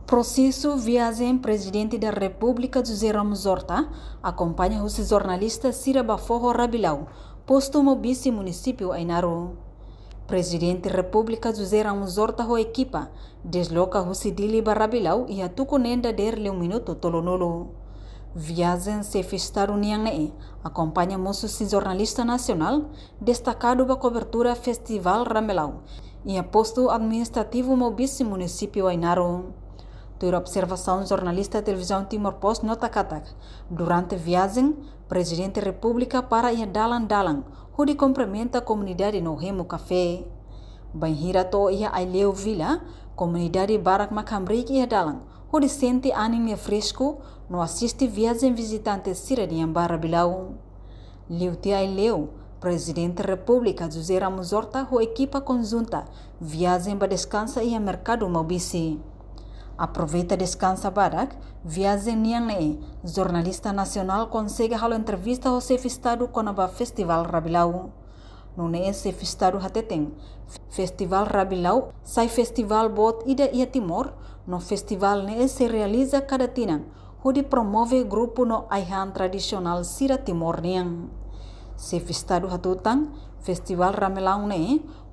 Processo viagem presidente da República José Ramos Horta acompanha os jornalistas Cira Baforro Rabilau, posto no vice município Ainaro. Presidente da República José Ramos Horta ho equipa desloca o Sidili Barabilau e a tuconenda derle minuto tolonolo. Viagem se festaram niang acompanha moço jornalista nacional destacado para cobertura Festival Ramelau e a posto administrativo no vice município Ainaro. Ter observação jornalista televisão Timor-Post nota katak. Durante a viagem, Presidente da República para ir dalang-dalang, onde cumprimenta a comunidade no Remo Café. Banhira to ia Aileu Vila, comunidade Barak Macambrik ia dalang, onde sente ânimo fresco, no assiste viagem visitante Cira de Ambara Bilau. Liuti Aileu, Presidente da República José Ramos Horta, ho equipa conjunta, viagem para descansa e a mercado Mobisi. Aproveita descansa barak, viagem niang jornalista nacional consegue halo entrevista ao chefe estado com a Festival Rabilau. No chefe estado hateteng, Festival Rabilau, sai festival bot ida ia Timor, no festival se realiza cada tinang, onde promove grupo no aihan tradisional Cira Timor niang. Chefe estado hatutang, Festival Rabilau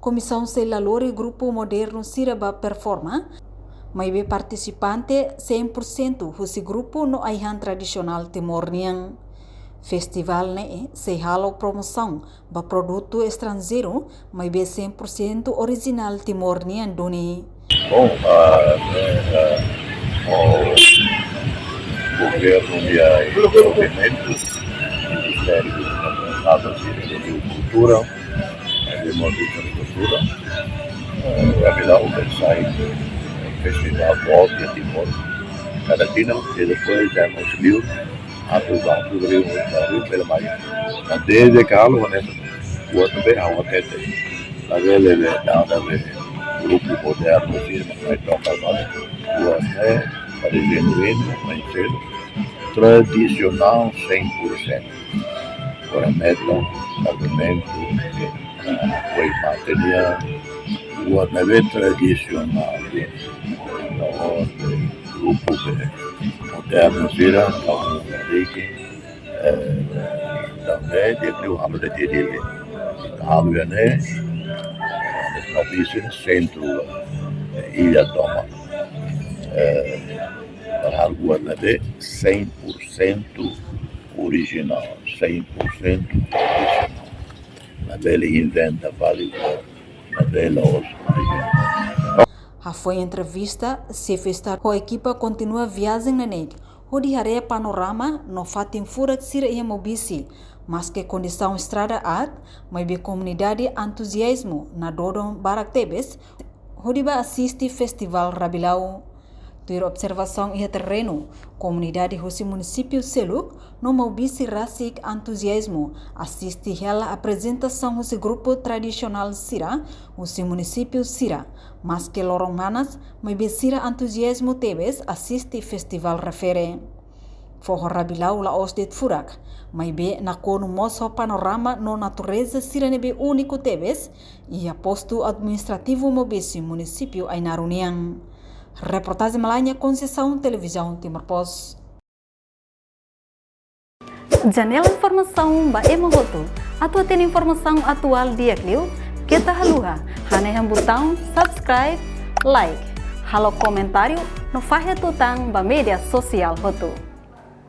comissão se lalori grupo moderno Cira ba performa, mas be participante 100% husi grupo no aihan tradisional Timor-Niang. Festival se halo promoção ba produto estrangeiro, mas be 100% original Timor-Niang doni. Bom, o governo e a desenvolvimento, o Ministério da Agricultura, de Cultura, Rabilau, sai Festival Volta e Timor, cada tina, e depois temos livros, atual do Rio pela Maria. Desde que algo nessa, o outro bem a outra na velha grupo moderno, vai tocar o outro para genuíno, conhecido, tradicional 100%. Agora metam, pavimento, apoio material, o outro é tradicional. Grupo moderno Cira, também de o ramo de dele, ramo no vice centro Ilha Doma, para algo de 100% original, 100% original. Na bela inventa vale, na bela original. A foi entrevista, se festa a equipa continua viagem na nele. O diaré panorama no fatim fura Cira e Mobisi, mas que condição estrada ad, mas be comunidade entusiasmo na Dodon Barak Tebes, o diba assiste Festival Rabilau. Ter observação e terreno, comunidade Rosi município Seluk, no Mobisi Rasik entusiasmo, assiste ela apresentação do grupo tradicional Cira, o município Cira, mas que Loromanas, mas be Cira entusiasmo Tebes, assiste Festival Refere. Forro Rabilau la os det furak, mas be na cono moço panorama no natureza Cira nebe único Tebes, e a posto administrativo Mobisi município Ainaruniang. Reportagem Malanya, Conceição, Televisão Timor-Post. Janela Informação ba Emogoto. Atua tem informação atual dia Clio. Kita haluha, haneham botão subscribe, like, halo comentário no fahe tutang ba media sosial hoto.